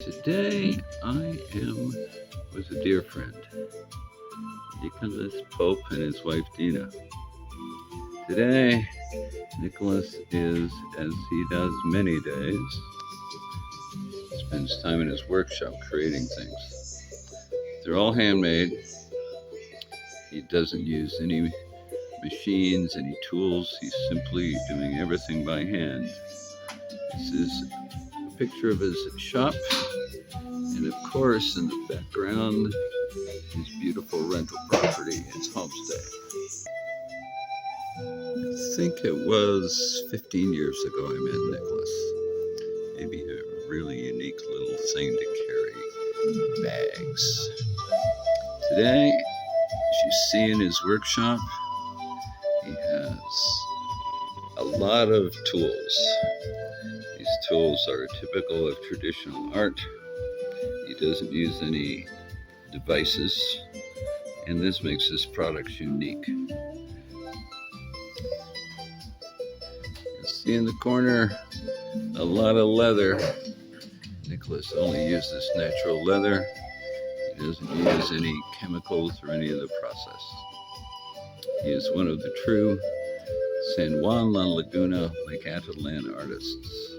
Today I am with a dear friend, Nicholas Pope and his wife Dina. Today, Nicholas is, as he does many days, spends time in his workshop creating things. They're all handmade. He doesn't use any machines, any tools. He's simply doing everything by hand. This is a picture of his shop, and of course in the background his beautiful rental property, his homestay. I think it was 15 years ago I met Nicholas. Maybe a really unique little thing to carry bags. Today, as you see in his workshop, he has a lot of tools. These tools are typical of traditional art. He doesn't use any devices, and this makes his products unique. You see in the corner a lot of leather. Nicholas only uses natural leather. He doesn't use any chemicals or any of the process. He is one of the true San Juan La Laguna, Lake Atitlán artists.